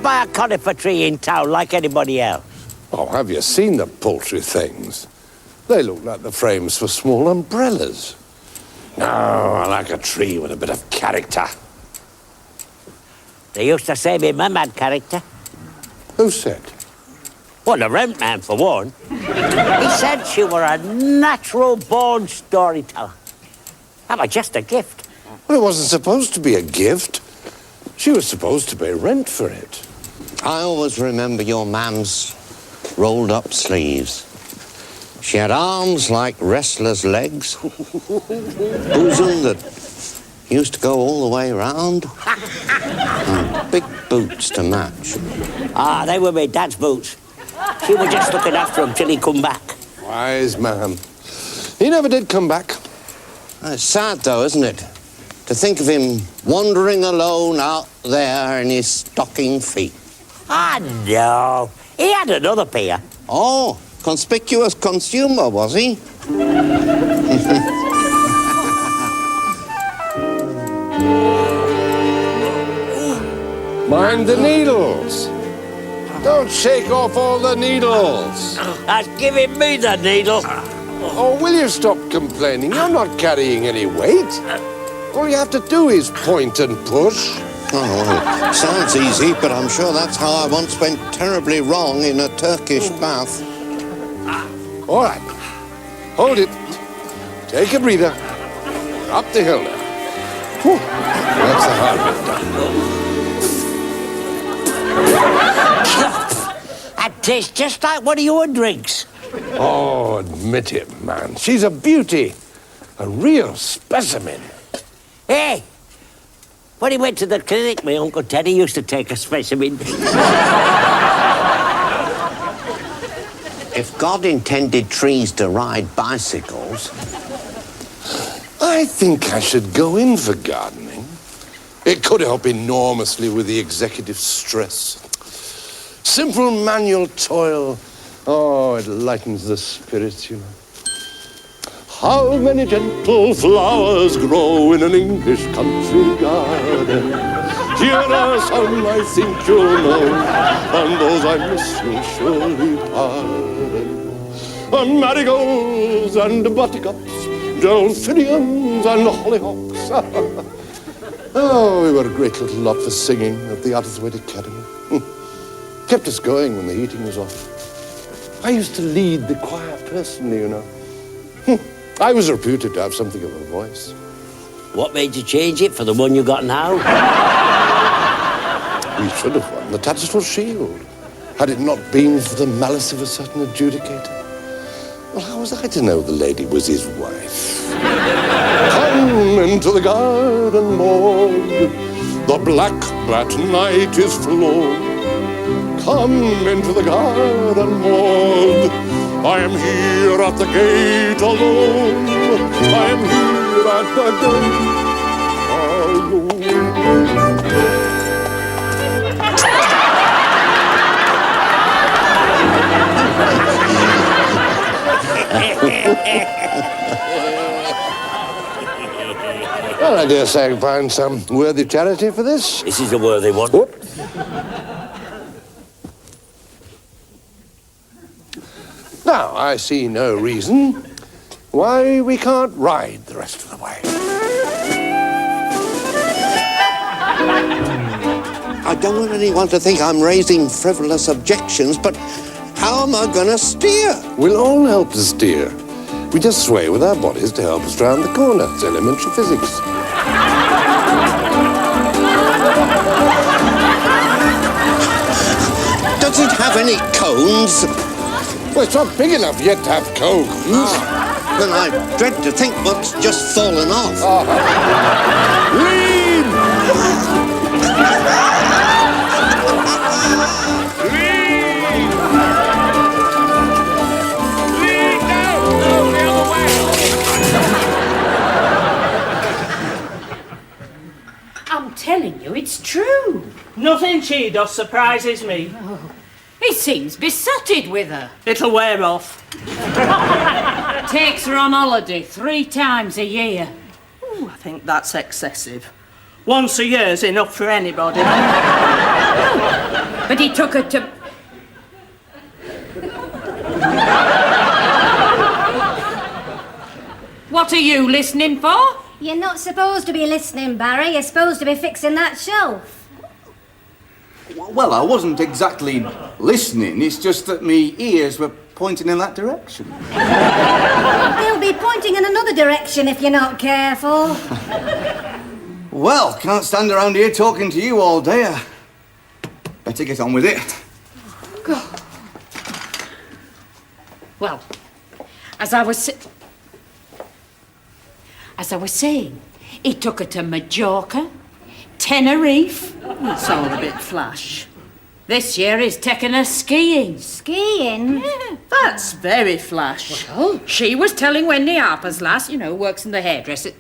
buy a conifer tree in town like anybody else. Oh, have you seen the paltry things? They look like the frames for small umbrellas. No, I like a tree with a bit of character. They used to say me mum had character. Who said? Well, the rent man, for one. He said she were a natural-born storyteller. That was just a gift. Well, it wasn't supposed to be a gift. She was supposed to pay rent for it. I always remember your mam's rolled-up sleeves. She had arms like wrestlers' legs, bosom that used to go all the way round, and big boots to match. Ah, they were my dad's boots. She was just looking after him till he come back. Wise man. He never did come back. It's sad, though, isn't it? To think of him wandering alone out there in his stocking feet. Ah, no. He had another pair. Oh, conspicuous consumer, was he? Mind the needles. Don't shake off all the needles. That's giving me the needle. Oh, will you stop complaining? You're not carrying any weight. All you have to do is point and push. Oh, well, sounds easy, but I'm sure that's how I once went terribly wrong in a Turkish bath. All right. Hold it. Take a breather. Up the hill now. Whew. That's the hard bit done. That tastes just like one of your drinks. Oh, admit it, man. She's a beauty. A real specimen. Hey, when he went to the clinic, my Uncle Teddy used to take a specimen. If God intended trees to ride bicycles... I think I should go in for gardening. It could help enormously with the executive stress. Simple manual toil. Oh, it lightens the spirits, you know. How many gentle flowers grow in an English country garden? Here are some I think you'll know, and those I miss you'll surely pardon. On marigolds and buttercups, delphiniums and hollyhocks. Oh, we were a great little lot for singing at the Utterswade Academy. Kept us going when the heating was off. I used to lead the choir personally, you know. I was reputed to have something of a voice. What made you change it for the one you got now? We should have won the Tattersall Shield, had it not been for the malice of a certain adjudicator. Well, how was I to know the lady was his wife? Come into the garden morn, the black bat night is flown. Come into the garden morn, I am here at the gate alone. I am here at the gate alone. Well, I dare say I can find some worthy charity for this. This is a worthy one. Whoop. Now, I see no reason why we can't ride the rest of the way. I don't want anyone to think I'm raising frivolous objections, but how am I going to steer? We'll all help to steer. We just sway with our bodies to help us round the corner. It's elementary physics. Does it have any cones? Well, it's not big enough yet to have cones. Then I dread to think what's just fallen off. Lean! I'm telling you, it's true. Nothing she does surprises me. He seems besotted with her. It'll wear off. Takes her on holiday 3 times a year. Ooh, I think that's excessive. Once a year's enough for anybody. But he took her to... What are you listening for? You're not supposed to be listening, Barry. You're supposed to be fixing that shelf. Well, I wasn't exactly listening. It's just that me ears were pointing in that direction. They'll be pointing in another direction if you're not careful. Well, can't stand around here talking to you all day. Better get on with it. Well, as I was saying, he took her to Majorca, Tenerife. It's all a bit flash. This year he's taken her skiing. Skiing? Yeah. That's very flash. Oh, she was telling Wendy Harper's lass, you know, works in the hairdresser.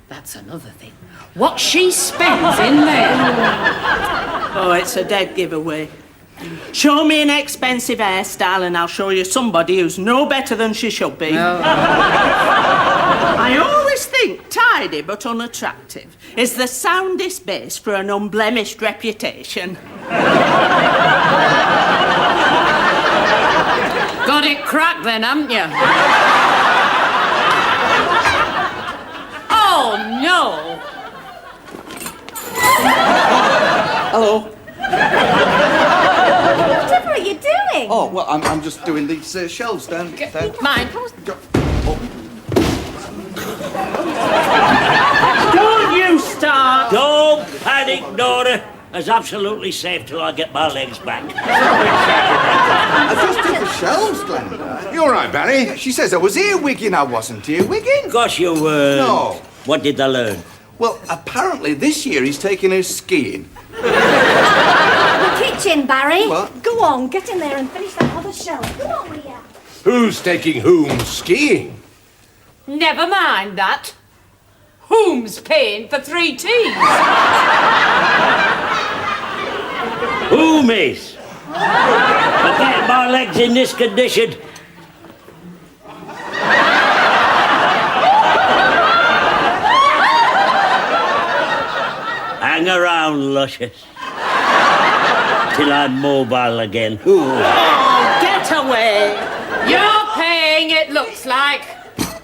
That's another thing. What she spends in there. Oh, it's a dead giveaway. Show me an expensive hairstyle and I'll show you somebody who's no better than she should be. I always think tidy but unattractive is the soundest base for an unblemished reputation. Got it cracked then, haven't you? Oh, no. Hello. Whatever are you doing? Oh, well, I'm just doing these shelves down. Mine. Don't you start! Don't panic, Nora. It's absolutely safe till I get my legs back. I just did the shelves, Glenda. You all right, Barry? She says I was earwigging. I wasn't earwigging. Gosh, you were... No. What did they learn? Well, apparently this year he's taking her skiing. The kitchen, Barry. What? Go on, get in there and finish that other shelf. Come on with you. Who's taking whom skiing? Never mind that. Whom's paying for 3 teas? Who, miss? For getting my legs in this condition. Hang around, luscious. Till I'm mobile again. Ooh. Oh, get away! You're paying, it looks like.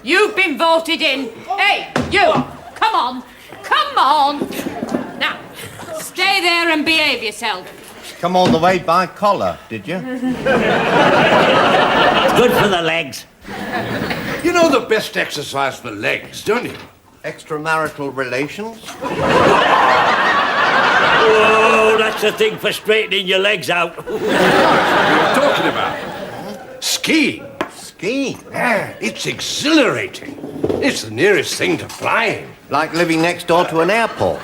You've been voted in. Hey, you! Come on! Come on! Now, stay there and behave yourself. Come all the way by collar, did you? Good for the legs. You know the best exercise for legs, don't you? Extramarital relations? Oh, that's the thing for straightening your legs out. What are you talking about? Skiing. Skiing? Yeah, it's exhilarating. It's the nearest thing to flying. Like living next door to an airport.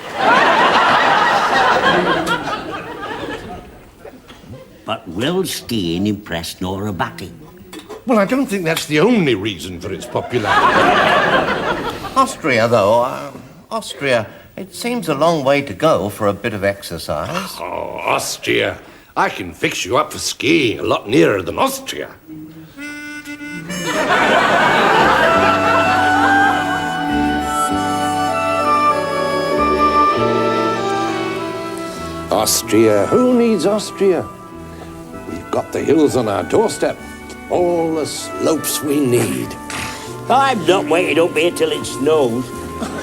But will skiing impress Nora Batty? Well, I don't think that's the only reason for its popularity. Austria, though. Austria. It seems a long way to go for a bit of exercise. Oh, Austria. I can fix you up for skiing a lot nearer than Austria. Austria. Who needs Austria? We've got the hills on our doorstep. All the slopes we need. I'm not waiting up here till it snows.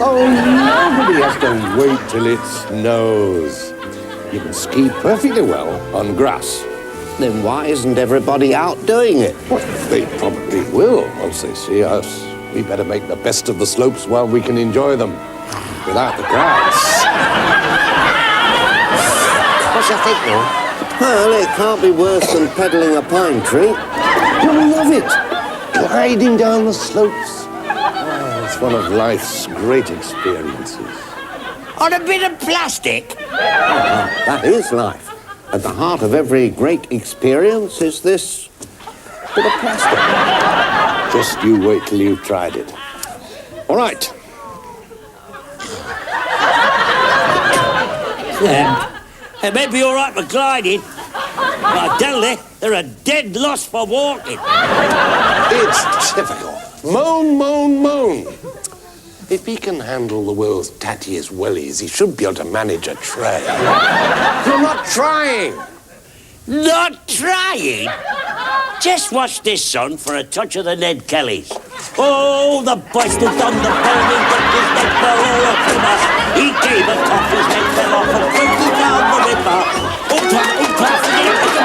Oh, nobody has to wait till it snows. You can ski perfectly well on grass. Then why isn't everybody out doing it? Well, they probably will once they see us. We better make the best of the slopes while we can enjoy them. Without the grass. What's your think, Lord? Well, it can't be worse than peddling a pine tree. You'll love it. Gliding down the slopes. Oh, it's one of life's great experiences. On a bit of plastic? That is life. At the heart of every great experience is this bit of plastic. Just you wait till you've tried it. All right. It may be all right for gliding, but I tell you, they're a dead loss for walking. It's typical. Moan, moan, moan. If he can handle the world's tattiest wellies, he should be able to manage a tray. You're not trying. Not trying? Just watch this, son, for a touch of the Ned Kellys. Oh, the bastard done the burning, but his neck fell all up from us. He gave a cough, his head fell off and quickly down the river. Look at him.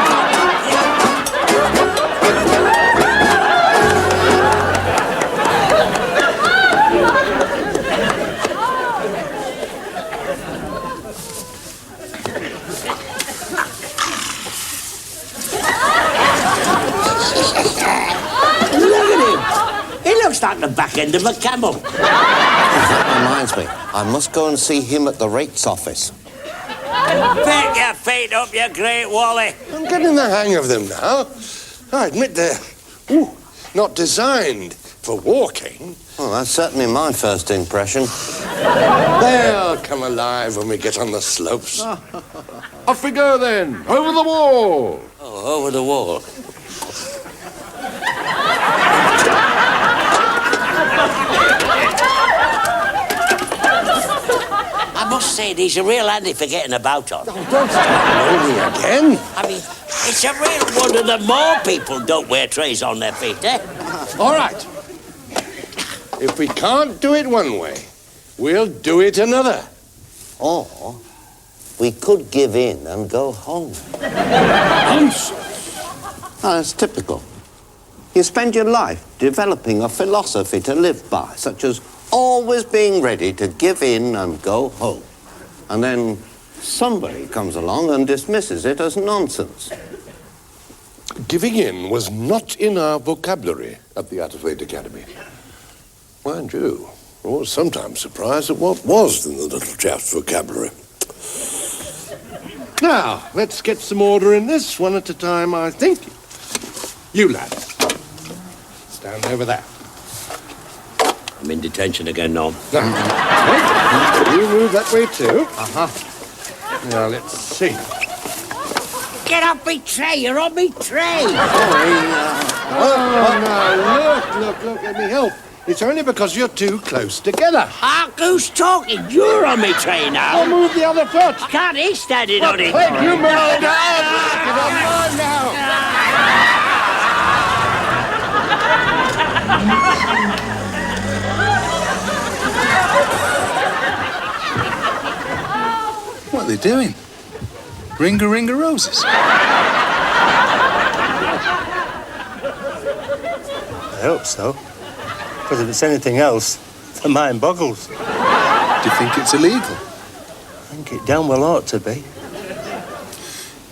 He looks like the back end of a camel. That reminds me, I must go and see him at the rates office. Pick your feet up, you great Wally. I'm getting the hang of them now. I admit they're not designed for walking. Well, that's certainly my first impression. They'll come alive when we get on the slopes. Off we go then, over the wall. Oh, over the wall. I must say, he's a real handy for getting about on. Don't start me again. I mean, it's a real wonder that more people don't wear trays on their feet, eh? All right. If we can't do it one way, we'll do it another. Or we could give in and go home. Nonsense. Oh, it's typical. You spend your life developing a philosophy to live by, such as always being ready to give in and go home. And then somebody comes along and dismisses it as nonsense. Giving in was not in our vocabulary at the Atterfade Academy. Mind you, I was sometimes surprised at what was in the little chap's vocabulary. Now, let's get some order in this, one at a time, I think. You lads, stand over there. I'm in detention again, Norm. Now, you move that way too. Now, let's see. Get off me tray, you're on me tray. Oh, now, look, let me help. It's only because you're too close together. Ah, who's talking? You're on me tray now. I'll move the other foot. Can't he stand it on it? Hey, you move it down. Get on mine now. What are they doing? Ring-a-ring-a roses? I hope so. Because if it's anything else, the mind boggles. Do you think it's illegal? I think it damn well ought to be.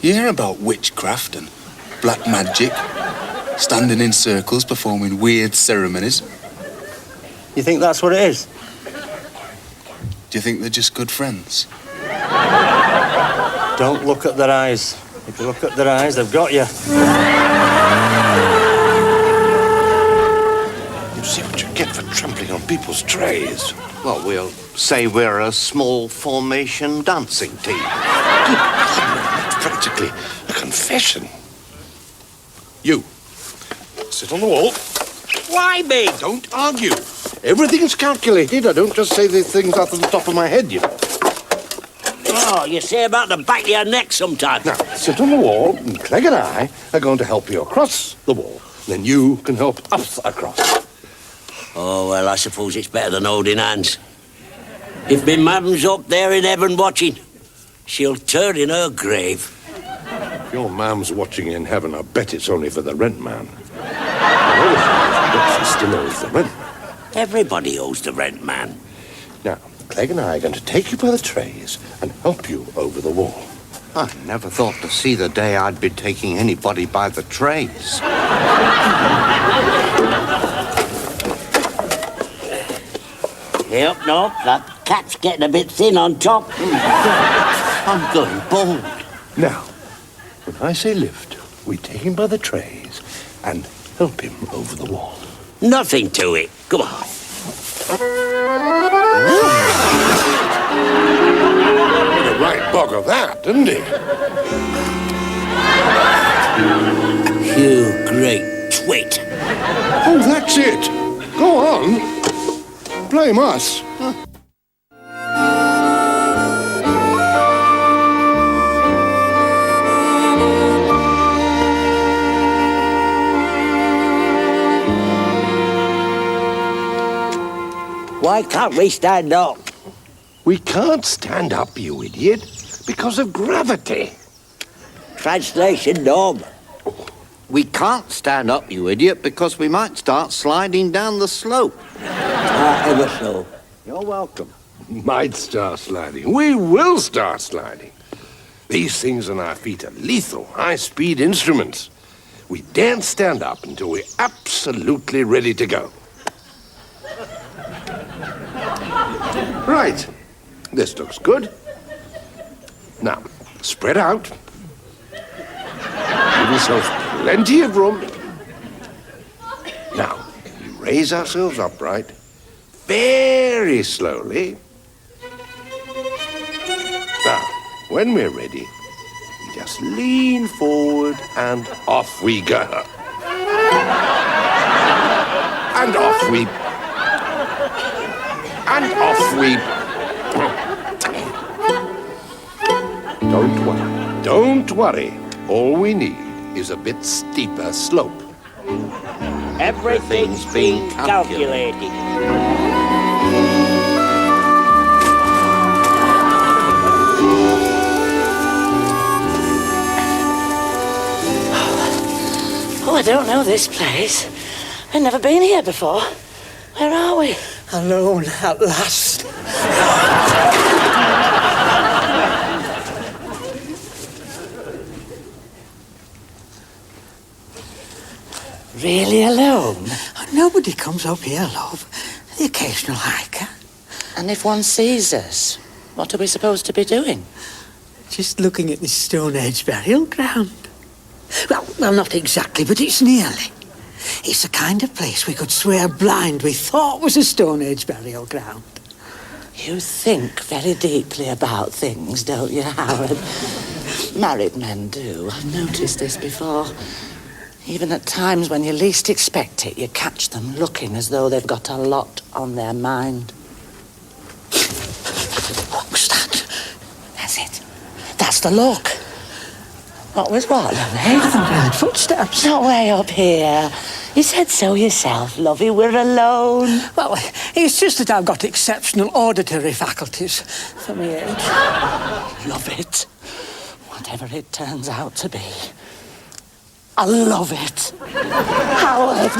You hear about witchcraft and black magic, standing in circles performing weird ceremonies. You think that's what it is? Do you think they're just good friends? Don't look at their eyes. If you look at their eyes, they've got you. You see what you get for trampling on people's trays. Well, we'll say we're a small formation dancing team. That's practically a confession. You, sit on the wall. Why me? Don't argue. Everything's calculated. I don't just say these things off the top of my head, you know. Oh, you say about the back of your neck sometimes. Now, sit on the wall, and Clegg and I are going to help you across the wall. Then you can help us across. Oh, well, I suppose it's better than holding hands. If me mum's up there in heaven watching, she'll turn in her grave. If your mam's watching in heaven, I bet it's only for the rent man. But she still owes the rent. Everybody owes the rent man. Now, Clegg and I are going to take you by the trays and help you over the wall. I never thought to see the day I'd be taking anybody by the trays. Yep, no, that cat's getting a bit thin on top. I'm going bald. Now, when I say lift, we take him by the trays and help him over the wall. Nothing to it. Come on. Made a right bog of that, didn't he? You great twit. Oh, that's it. Go on. Blame us. Why can't we stand up? We can't stand up, you idiot, because of gravity. Translation, Norm. We can't stand up, you idiot, because we might start sliding down the slope. Ever so. You're welcome. Might start sliding. We will start sliding. These things on our feet are lethal, high-speed instruments. We daren't stand up until we're absolutely ready to go. Right. This looks good. Now, spread out. Give yourself plenty of room. Now, we raise ourselves upright, very slowly. Now, when we're ready, we just lean forward and off we go. And off we... And off we... Don't worry. Don't worry. All we need is a bit steeper slope. Everything's been calculated. Oh, I don't know this place. I've never been here before. Where are we? Alone at last. Really alone? Nobody comes up here, love. The occasional hiker. And if one sees us, what are we supposed to be doing? Just looking at this Stone Age burial ground. Well, not exactly, but it's nearly. It's the kind of place we could swear blind we thought was a Stone Age burial ground. You think very deeply about things, don't you, Howard? Married men do. I've noticed this before. Even at times when you least expect it, you catch them looking as though they've got a lot on their mind. What's that? That's it. That's the look. What was what, lovey? I thought I heard footsteps. Not way up here. You said so yourself, lovey. We're alone. Well, it's just that I've got exceptional auditory faculties for my age. Love it. Whatever it turns out to be. I love it. Howard.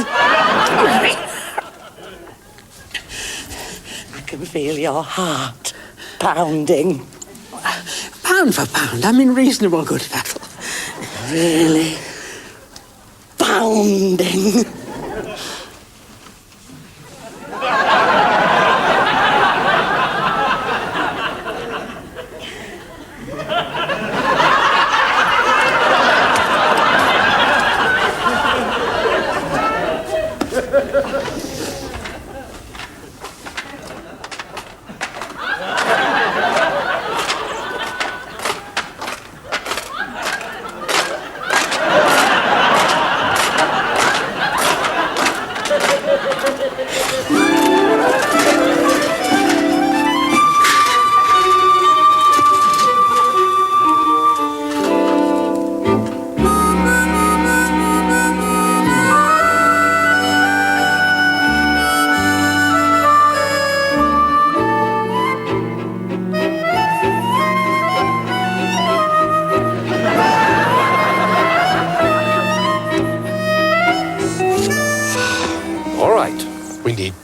I can feel your heart pounding. Pound for pound, I'm in reasonable good fettle. Really? Pounding.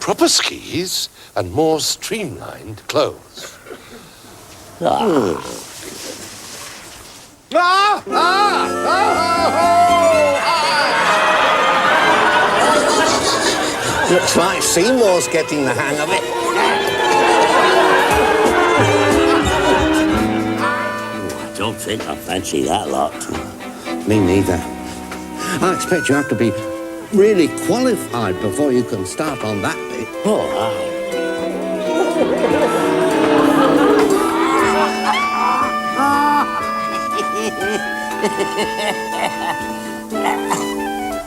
Proper skis and more streamlined clothes. Looks like Seymour's getting the hang of it. I don't think I fancy that lot. Me neither. I expect you have to be really qualified before you can start on that bit. Oh, aye.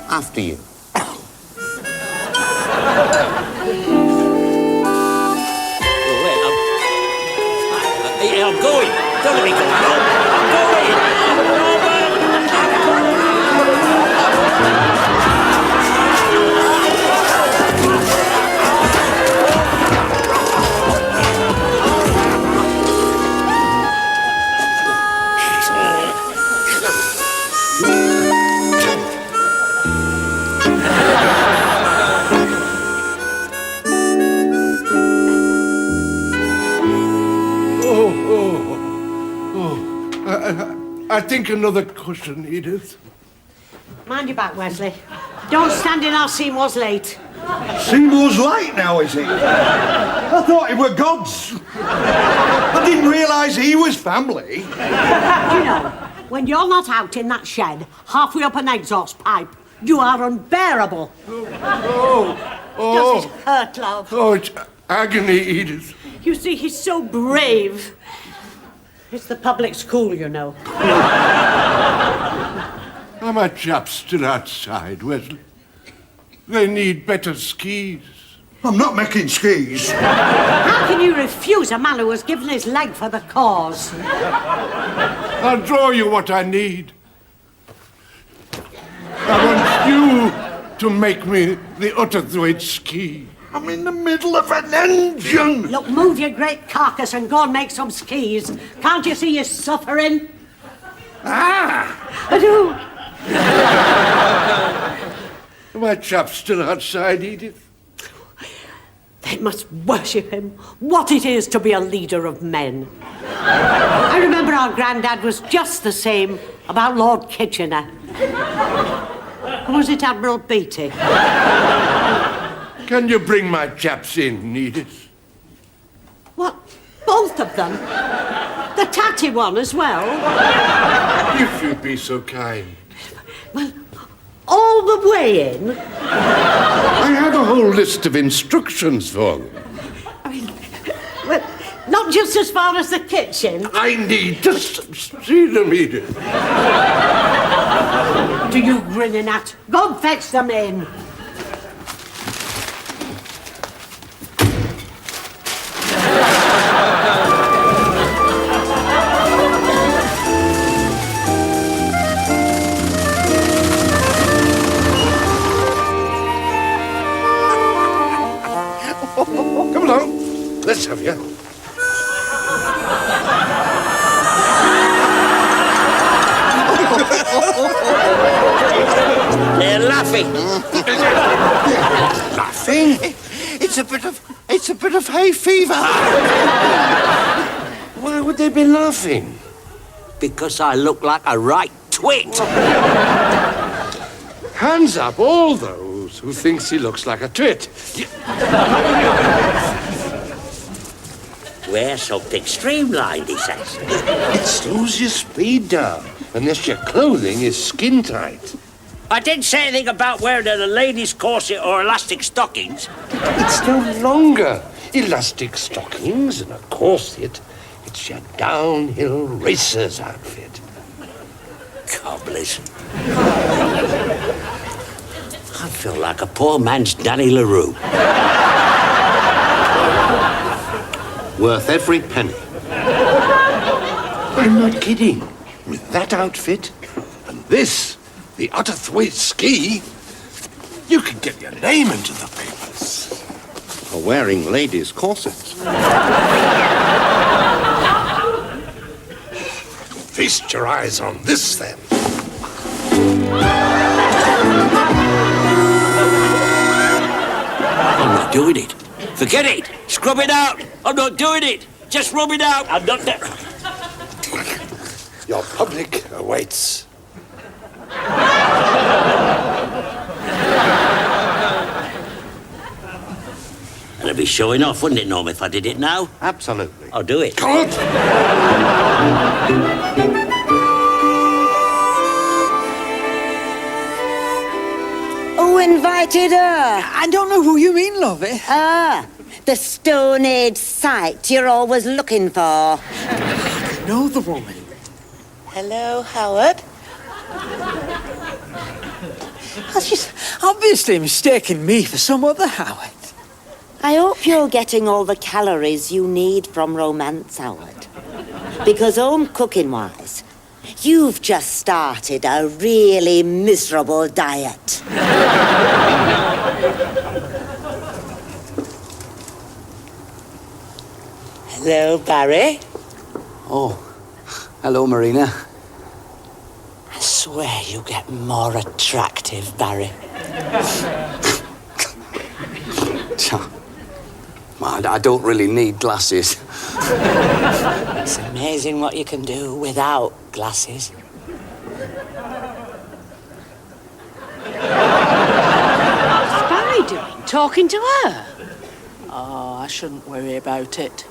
After you. I'm going. Don't let me go. I'm going. I think another cushion, Edith. Mind your back, Wesley. Don't stand in our Seymour's late. Seymour's late now, is he? I thought he were gods. I didn't realise he was family. You know, when you're not out in that shed, halfway up an exhaust pipe, you are unbearable. Does it hurt, love? Oh, it's agony, Edith. You see, he's so brave. It's the public school, you know. Are my chaps still outside, Wesley? They need better skis. I'm not making skis. How can you refuse a man who has given his leg for the cause? I'll draw you what I need. I want you to make me the Utterthwaite ski. I'm in the middle of an engine. Look, move your great carcass and go and make some skis. Can't you see you're suffering? Ah! I do. Are my chaps still outside, Edith? They must worship him. What it is to be a leader of men. I remember our granddad was just the same about Lord Kitchener. Or was it Admiral Beatty? Can you bring my chaps in, Edith? What? Both of them? The tatty one as well? If you'd be so kind. Well, all the way in? I have a whole list of instructions for them. I mean, well, not just as far as the kitchen. I need to see them, Edith. Do you grinning at? Go and fetch them in. Come along. Let's have you. They're laughing. Laughing? It's a bit of hay fever. Why would they be laughing? Because I look like a right twit. Hands up, all those who thinks he looks like a twit. Wear something streamlined, he says. It slows your speed down, unless your clothing is skin tight. I didn't say anything about wearing a lady's corset or elastic stockings. It's no longer elastic stockings and a corset. It's your downhill racer's outfit. Cobblers. I feel like a poor man's Danny LaRue. Worth every penny. I'm not kidding. With that outfit and this, the Utterthwaite ski, you could get your name into the papers. For wearing ladies' corsets. Feast your eyes on this, then. I'm not doing it. Forget it. Scrub it out. I'm not doing it. Just rub it out. I'm not there. Your public awaits. And it'd be showing off, wouldn't it, Norm, if I did it now? Absolutely. I'll do it. Good. Who invited her? I don't know who you mean, lovey. Ah, the Stone Age site you're always looking for. I know the woman. Hello, Howard. Well, she's obviously mistaken me for some other Howard. I hope you're getting all the calories you need from romance, Howard. Because home cooking-wise, you've just started a really miserable diet. Hello, Barry. Oh, hello, Marina. I swear you get more attractive, Barry. I don't really need glasses. It's amazing what you can do without glasses. talking to her? Oh, I shouldn't worry about it.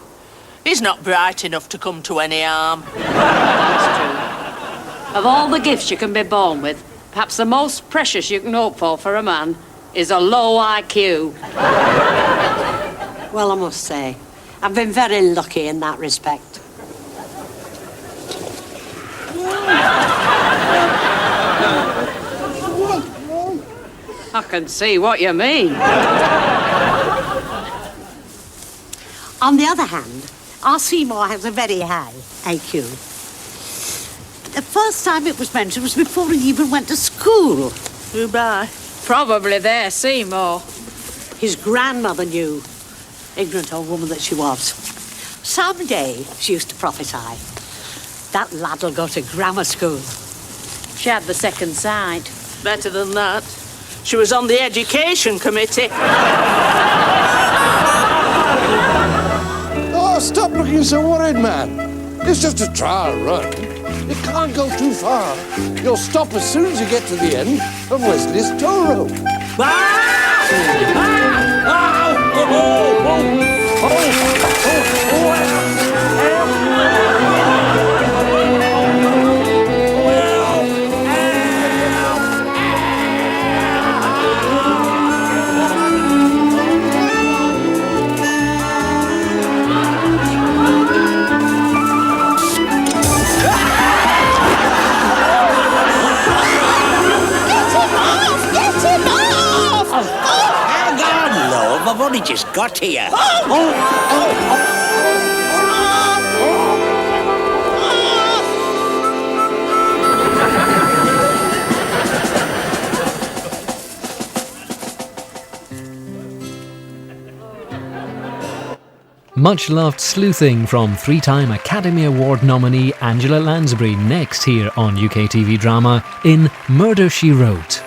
He's not bright enough to come to any harm. That's true. Of all the gifts you can be born with, perhaps the most precious you can hope for a man is a low IQ. Well, I must say, I've been very lucky in that respect. I can see what you mean. On the other hand, our Seymour has a very high IQ. The first time it was mentioned was before he even went to school. Who by? Probably their Seymour. His grandmother knew, ignorant old woman that she was. Someday, she used to prophesy, that lad'll go to grammar school. She had the second sight. Better than that. She was on the education committee. Oh, stop looking so worried, man. It's just a trial run. You can't go too far. You'll stop as soon as you get to the end of Wesley's toll road. Hang on, love. I've only just got here. Much-loved sleuthing from three-time Academy Award nominee Angela Lansbury next here on UK TV drama in Murder, She Wrote.